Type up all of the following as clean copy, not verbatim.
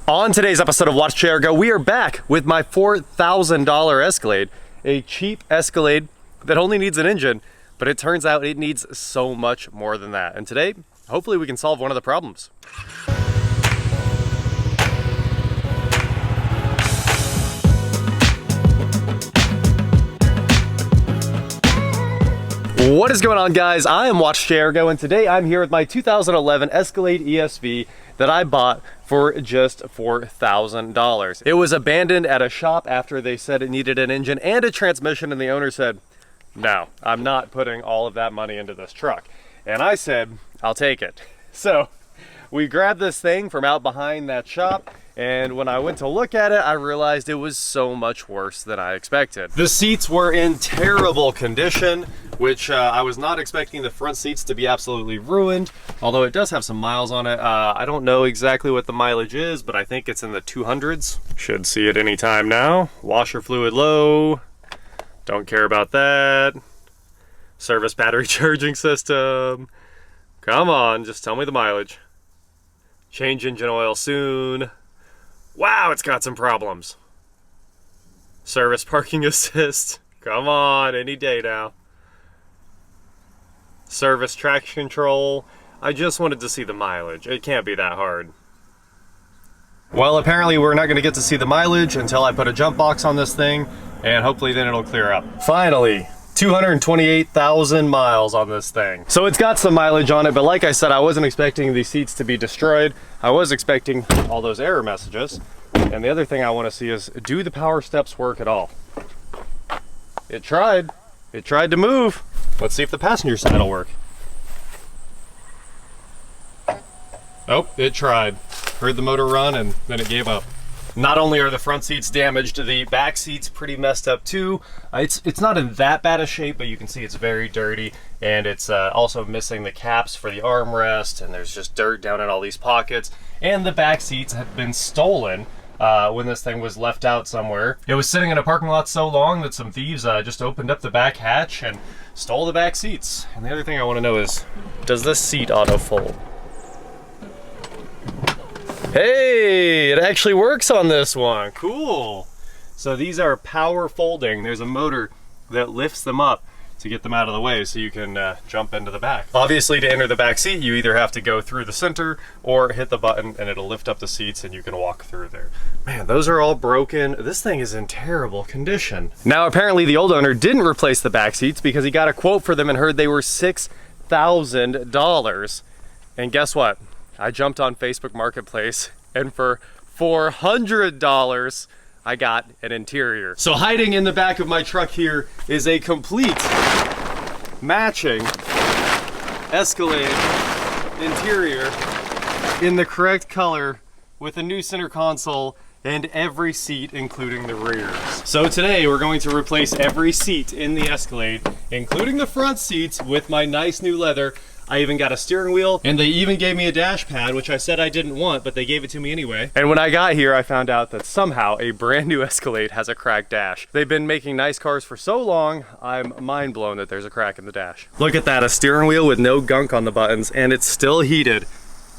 On today's episode of Watch Chair Go, we are back with my $4,000 Escalade, a cheap Escalade that only needs an engine, but it turns out it needs so much more than that. And today, hopefully we can solve one of the problems. What is going on, guys? I am Watch Chair Go, and today I'm here with my 2011 Escalade ESV that I bought for just $4,000. It was abandoned at a shop after they said it needed an engine and a transmission, and the owner said, no, I'm not putting all of that money into this truck. And I said, I'll take it. So we grabbed this thing from out behind that shop, and when I went to look at it, I realized it was so much worse than I expected. The seats were in terrible condition, which I was not expecting the front seats to be absolutely ruined, although it does have some miles on it. I don't know exactly what the mileage is, but I think it's in the 200s. Should see it anytime now. Washer fluid low. Don't care about that. Service battery charging system. Come on, just tell me the mileage. Change engine oil soon. Wow, it's got some problems. Service parking assist. Come on, any day now. Service traction control. I just wanted to see the mileage. It can't be that hard. Well, apparently we're not going to get to see the mileage until I put a jump box on this thing, and hopefully then it'll clear up. Finally, 228,000 miles on this thing. So it's got some mileage on it, but like I said, I wasn't expecting these seats to be destroyed. I was expecting all those error messages. And the other thing I want to see is, do the power steps work at all? It tried. It tried to move. Let's see if the passenger side will work. Oh, it tried. Heard the motor run and then it gave up. Not only are the front seats damaged, the back seats pretty messed up too. It's not in that bad a shape, but you can see it's very dirty, and it's also missing the caps for the armrest, and there's just dirt down in all these pockets. And the back seats have been stolen when this thing was left out somewhere. It was sitting in a parking lot so long that some thieves just opened up the back hatch and stole the back seats. And the other thing I want to know is, does this seat auto fold? Hey, it actually works on this one. Cool. So these are power folding. There's a motor that lifts them up to get them out of the way so you can jump into the back. Obviously, to enter the back seat, you either have to go through the center or hit the button and it'll lift up the seats and you can walk through there. Man, those are all broken. This thing is in terrible condition. Now, apparently the old owner didn't replace the back seats because he got a quote for them and heard they were $6,000. And guess what? I jumped on Facebook Marketplace, and for $400, I got an interior. So hiding in the back of my truck here is a complete matching Escalade interior in the correct color with a new center console and every seat, including the rears. So today we're going to replace every seat in the Escalade, including the front seats, with my nice new leather. I even got a steering wheel, and they even gave me a dash pad, which I said I didn't want, but they gave it to me anyway. And when I got here, I found out that somehow a brand new Escalade has a cracked dash. They've been making nice cars for so long, I'm mind blown that there's a crack in the dash. Look at that, a steering wheel with no gunk on the buttons, and it's still heated.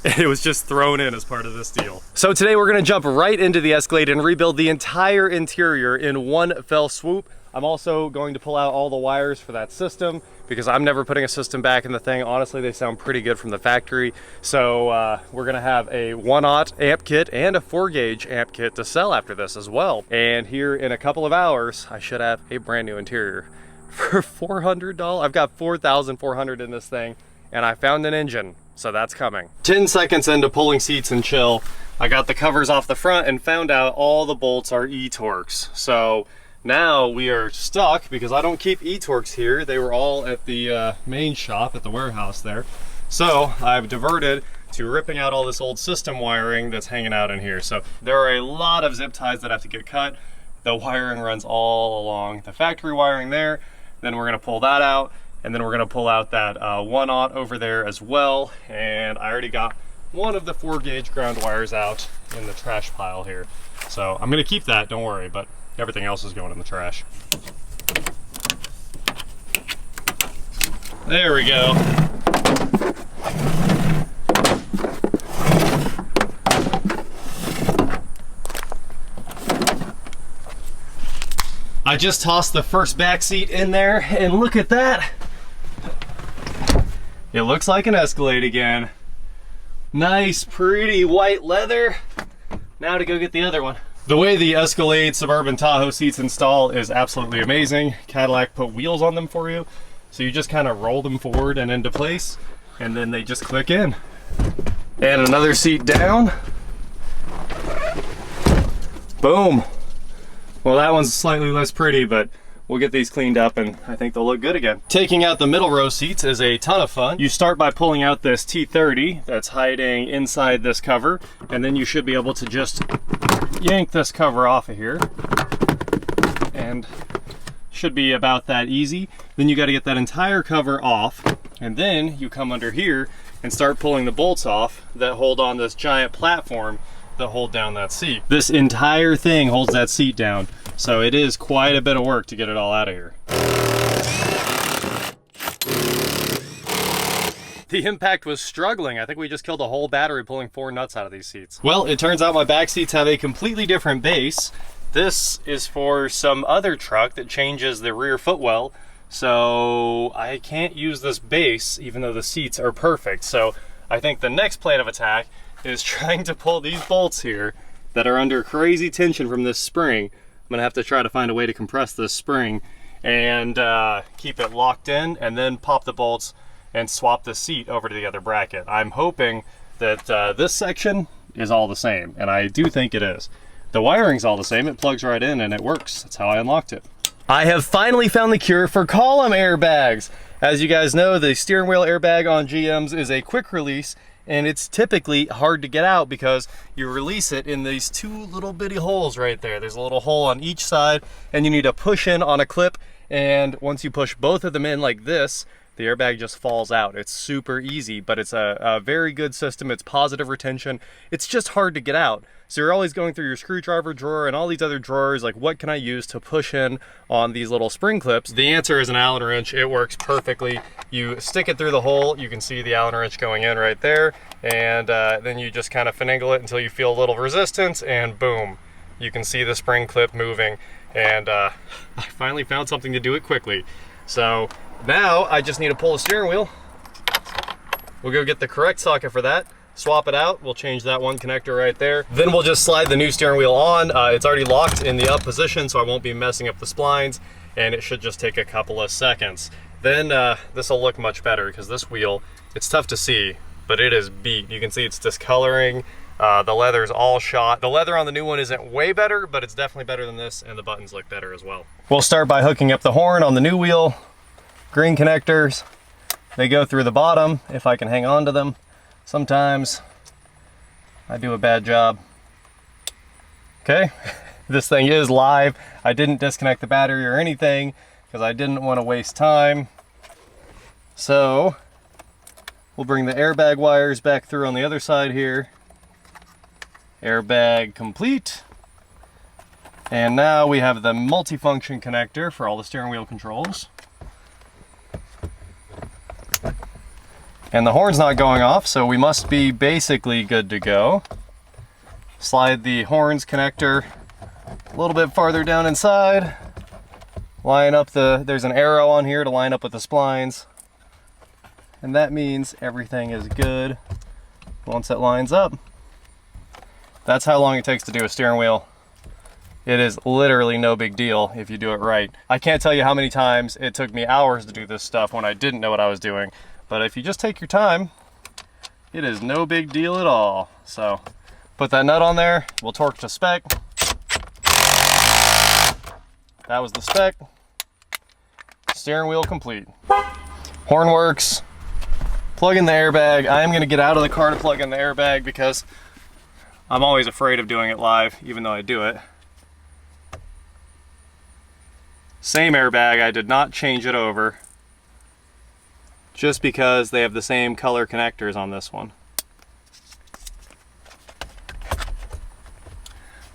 It was just thrown in as part of this deal. So today we're gonna jump right into the Escalade and rebuild the entire interior in one fell swoop. I'm also going to pull out all the wires for that system because I'm never putting a system back in the thing. Honestly, they sound pretty good from the factory. So we're gonna have a 1/0 amp kit and a 4-gauge amp kit to sell after this as well. And here in a couple of hours, I should have a brand new interior for $400. I've got $4,400 in this thing, and I found an engine, so that's coming. 10 seconds into pulling seats and chill, I got the covers off the front and found out all the bolts are E-Torx. So now we are stuck because I don't keep E-Torx here. They were all at the main shop at the warehouse there. So I've diverted to ripping out all this old system wiring that's hanging out in here. So there are a lot of zip ties that have to get cut. The wiring runs all along the factory wiring there. Then we're gonna pull that out, and then we're gonna pull out that 1/0 over there as well. And I already got one of the 4-gauge ground wires out in the trash pile here. So I'm gonna keep that, don't worry, but everything else is going in the trash. There we go. I just tossed the first back seat in there, and look at that. It looks like an Escalade again. Nice, pretty white leather. Now to go get the other one. The way the Escalade Suburban Tahoe seats install is absolutely amazing. Cadillac put wheels on them for you, so you just kind of roll them forward and into place, and then they just click in. And another seat down. Boom. Well, that one's slightly less pretty, but we'll get these cleaned up and I think they'll look good again. Taking out the middle row seats is a ton of fun. You start by pulling out this T30 that's hiding inside this cover, and then you should be able to just yank this cover off of here, and should be about that easy. Then you got to get that entire cover off, and then you come under here and start pulling the bolts off that hold on this giant platform that hold down that seat. This entire thing holds that seat down, so it is quite a bit of work to get it all out of here. The impact was struggling. I think we just killed a whole battery pulling 4 nuts out of these seats. Well, it turns out my back seats have a completely different base. This is for some other truck that changes the rear footwell, so I can't use this base even though the seats are perfect. So I think the next plan of attack is trying to pull these bolts here that are under crazy tension from this spring. I'm gonna have to try to find a way to compress this spring and keep it locked in, and then pop the bolts and swap the seat over to the other bracket. I'm hoping that this section is all the same, and I do think it is. The wiring's all the same, it plugs right in and it works. That's how I unlocked it. I have finally found the cure for column airbags. As you guys know, the steering wheel airbag on GMs is a quick release, and it's typically hard to get out because you release it in these 2 little bitty holes right there. There's a little hole on each side, and you need to push in on a clip, and once you push both of them in like this, the airbag just falls out. It's super easy, but it's a very good system. It's positive retention. It's just hard to get out. So you're always going through your screwdriver drawer and all these other drawers, like what can I use to push in on these little spring clips? The answer is an Allen wrench. It works perfectly. You stick it through the hole, you can see the Allen wrench going in right there, and then you just kind of finagle it until you feel a little resistance, and boom, you can see the spring clip moving. And I finally found something to do it quickly. So now I just need to pull the steering wheel. We'll go get the correct socket for that, swap it out, we'll change that one connector right there. Then we'll just slide the new steering wheel on. It's already locked in the up position, so I won't be messing up the splines, and it should just take a couple of seconds. Then this will look much better, because this wheel, it's tough to see, but it is beat. You can see it's discoloring. The leather's all shot. The leather on the new one isn't way better, but it's definitely better than this, and the buttons look better as well. We'll start by hooking up the horn on the new wheel. Green connectors, they go through the bottom if I can hang on to them. Sometimes I do a bad job. Okay, this thing is live. I didn't disconnect the battery or anything because I didn't want to waste time. So we'll bring the airbag wires back through on the other side here. Airbag complete. And now we have the multifunction connector for all the steering wheel controls. And the horn's not going off, so we must be basically good to go. Slide the horns connector a little bit farther down inside. Line up there's an arrow on here to line up with the splines. And that means everything is good once it lines up. That's how long it takes to do a steering wheel. It is literally no big deal if you do it right. I can't tell you how many times it took me hours to do this stuff when I didn't know what I was doing. But if you just take your time, it is no big deal at all. So put that nut on there, we'll torque to spec. That was the spec. Steering wheel complete. Horn works. Plug in the airbag. I am gonna get out of the car to plug in the airbag because I'm always afraid of doing it live, even though I do it. Same airbag, I did not change it over, just because they have the same color connectors on this one.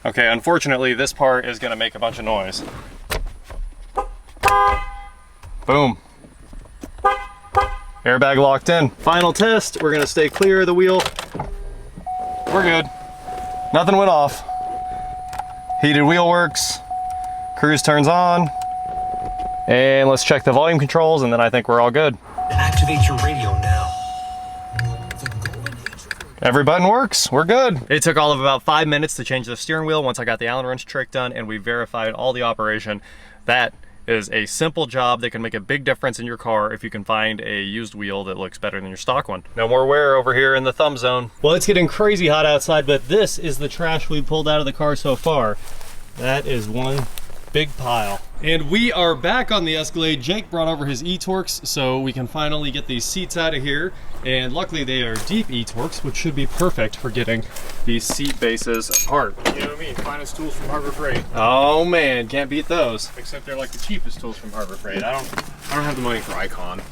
Okay, unfortunately this part is gonna make a bunch of noise. Boom. Airbag locked in. Final test, we're gonna stay clear of the wheel. We're good. Nothing went off. Heated wheel works. Cruise turns on. And let's check the volume controls, and then I think we're all good. Activate your radio now. Every button works, we're good. It took all of about 5 minutes to change the steering wheel once I got the Allen wrench trick done and we verified all the operation. That is a simple job that can make a big difference in your car if you can find a used wheel that looks better than your stock one. No more wear over here in the thumb zone. Well, it's getting crazy hot outside, but this is the trash we pulled out of the car so far. That is one big pile. And we are back on the Escalade. Jake brought over his e-Torques so we can finally get these seats out of here. And luckily they are deep e-Torques, which should be perfect for getting these seat bases apart. You know what I mean? Finest tools from Harbor Freight. Oh man, can't beat those. Except they're like the cheapest tools from Harbor Freight. I don't have the money for Icon.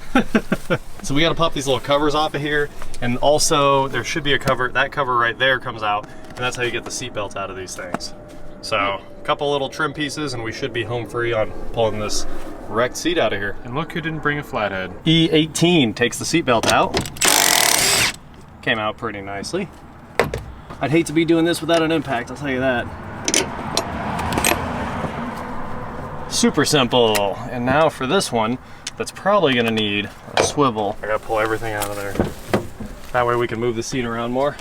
So we gotta pop these little covers off of here. And also there should be a cover, that cover right there comes out. And that's how you get the seat belt out of these things. So a couple little trim pieces and we should be home free on pulling this wrecked seat out of here. And look who didn't bring a flathead. E18 takes the seat belt out. Came out pretty nicely. I'd hate to be doing this without an impact, I'll tell you that. Super simple. And now for this one, that's probably gonna need a swivel. I gotta pull everything out of there. That way we can move the seat around more.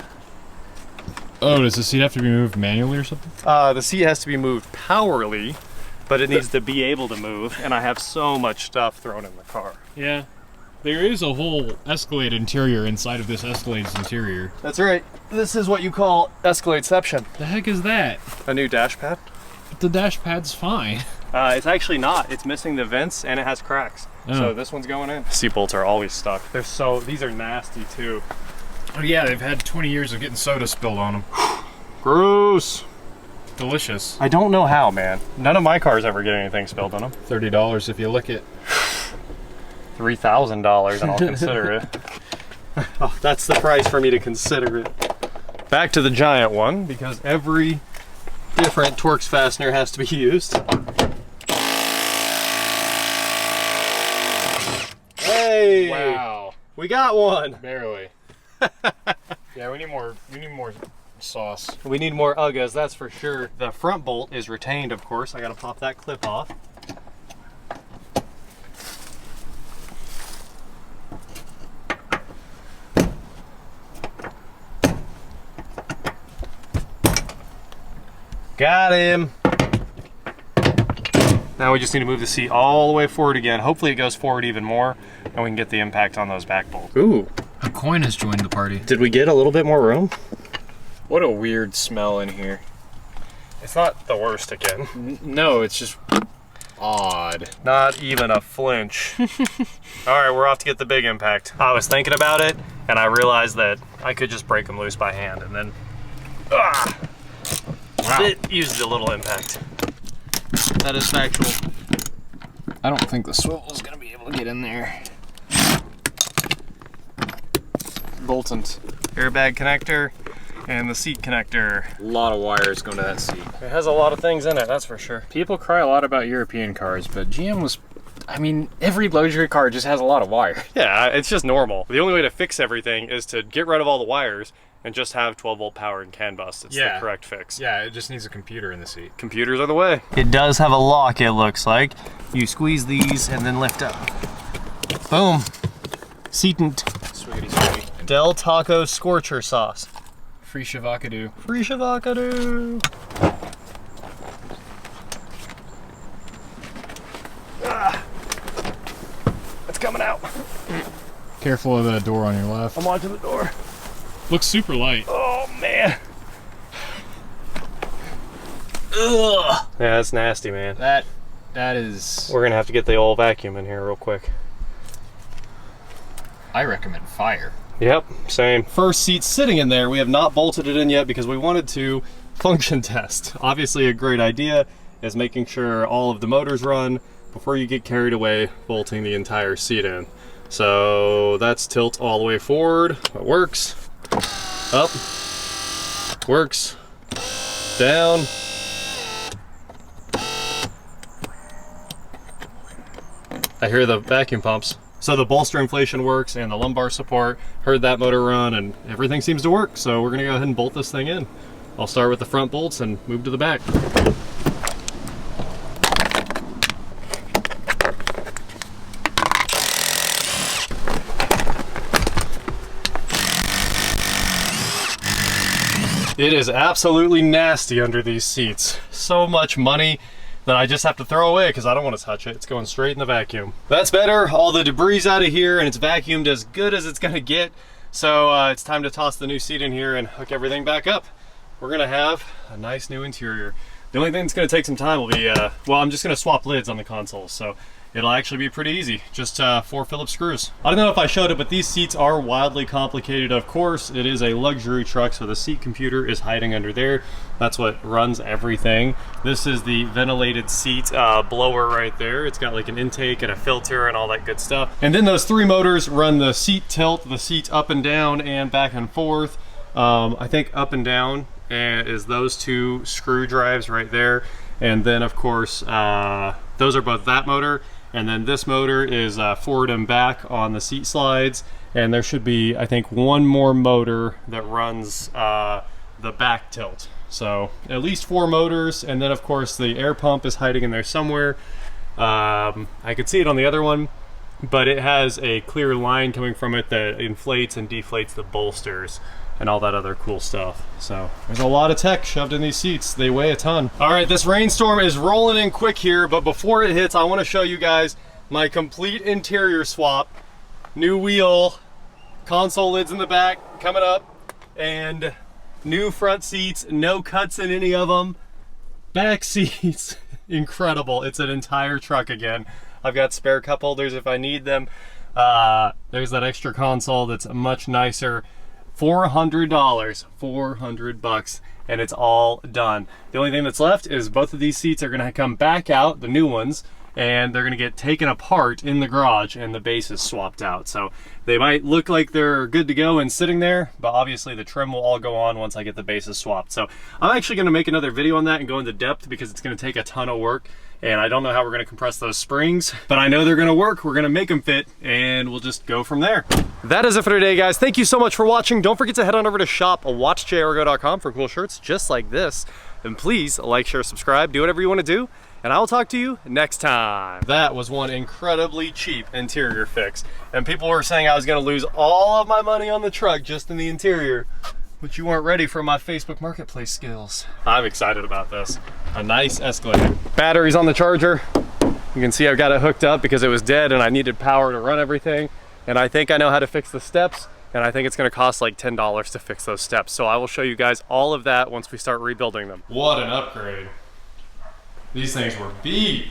Oh, does the seat have to be moved manually or something? The seat has to be moved powerly, but it needs to be able to move, and I have so much stuff thrown in the car. Yeah. There is a whole Escalade interior inside of this Escalade's interior. That's right. This is what you call Escaladeception. The heck is that? A new dash pad. The dash pad's fine. It's actually not. It's missing the vents and it has cracks. Oh. So this one's going in. Seat bolts are always stuck. These are nasty too. Oh yeah, they've had 20 years of getting soda spilled on them. Gross. Delicious. I don't know how, man. None of my cars ever get anything spilled on them. $30 if you lick it. $3,000 and I'll consider it. Oh, that's the price for me to consider it. Back to the giant one, because every different Torx fastener has to be used. Hey! Wow. We got one! Barely. Yeah, we need more sauce. We need more Uggas, that's for sure. The front bolt is retained, of course. I gotta pop that clip off. Got him. Now we just need to move the seat all the way forward again. Hopefully it goes forward even more and we can get the impact on those back bolts. Ooh. A coin has joined the party. Did we get a little bit more room? What a weird smell in here. It's not the worst again. No, it's just odd. Not even a flinch. All right, we're off to get the big impact. I was thinking about it and I realized that I could just break them loose by hand and then, wow. It used a little impact. That is factual. I don't think the swivel's gonna be able to get in there. Boltant. Airbag connector and the seat connector. A lot of wires going to that seat. It has a lot of things in it, that's for sure. People cry a lot about European cars, but GM was, I mean, every luxury car just has a lot of wire. Yeah, it's just normal. The only way to fix everything is to get rid of all the wires and just have 12-volt power and CAN bus. It's the correct fix. Yeah, it just needs a computer in the seat. Computers are the way. It does have a lock, it looks like. You squeeze these and then lift up. Boom. Seatant. Swiggity swiggy. Del Taco Scorcher Sauce. Free shavakadoo. Free shavakadoo. It's coming out. Careful of the door on your left. I'm watching the door. Looks super light. Oh man. Ugh. Yeah, that's nasty, man. That is... We're gonna have to get the old vacuum in here real quick. I recommend fire. Yep, same. First seat sitting in there. We have not bolted it in yet because we wanted to function test. Obviously a great idea is making sure all of the motors run before you get carried away bolting the entire seat in. So that's tilt all the way forward. It works. Up. Works. Down. I hear the vacuum pumps. So the bolster inflation works and the lumbar support. Heard that motor run and everything seems to work. So we're gonna go ahead and bolt this thing in. I'll start with the front bolts and move to the back. It is absolutely nasty under these seats. So much money that I just have to throw away because I don't want to touch it. It's going straight in the vacuum. That's better. All the debris out of here, and it's vacuumed as good as it's gonna get. So it's time to toss the new seat in here and hook everything back up. We're gonna have a nice new interior. The only thing that's gonna take some time will be, well, I'm just gonna swap lids on the consoles. So it'll actually be pretty easy, just 4 Phillips screws. I don't know if I showed it, but these seats are wildly complicated. Of course, it is a luxury truck, so the seat computer is hiding under there. That's what runs everything. This is the ventilated seat blower right there. It's got like an intake and a filter and all that good stuff. And then those 3 motors run the seat tilt, the seat up and down and back and forth. I think up and down is those 2 screw drives right there. And then of course, those are both that motor. And then this motor is forward and back on the seat slides. And there should be, I think, 1 more motor that runs the back tilt. So at least 4 motors. And then of course the air pump is hiding in there somewhere. I could see it on the other one, but it has a clear line coming from it that inflates and deflates the bolsters and all that other cool stuff. So there's a lot of tech shoved in these seats. They weigh a ton. All right, this rainstorm is rolling in quick here, but before it hits, I want to show you guys my complete interior swap. New wheel, console lids in the back coming up, and new front seats, no cuts in any of them. Back seats, incredible. It's an entire truck again. I've got spare cup holders if I need them. There's that extra console that's much nicer. $400, 400 bucks, and it's all done. The only thing that's left is both of these seats are gonna come back out, the new ones, and they're gonna get taken apart in the garage and the base is swapped out. So they might look like they're good to go and sitting there, but obviously the trim will all go on once I get the bases swapped. So I'm actually gonna make another video on that and go into depth because it's gonna take a ton of work. And I don't know how we're gonna compress those springs, but I know they're gonna work. We're gonna make them fit and we'll just go from there. That is it for today, guys. Thank you so much for watching. Don't forget to head on over to shop.watchjrgo.com for cool shirts just like this. And please like, share, subscribe, do whatever you wanna do. And I will talk to you next time. That was one incredibly cheap interior fix. And people were saying I was gonna lose all of my money on the truck just in the interior, but you weren't ready for my Facebook Marketplace skills. I'm excited about this. A nice Escalade. Batteries on the charger. You can see I've got it hooked up because it was dead and I needed power to run everything. And I think I know how to fix the steps, and I think it's gonna cost like $10 to fix those steps. So I will show you guys all of that once we start rebuilding them. What an upgrade. These things were beat.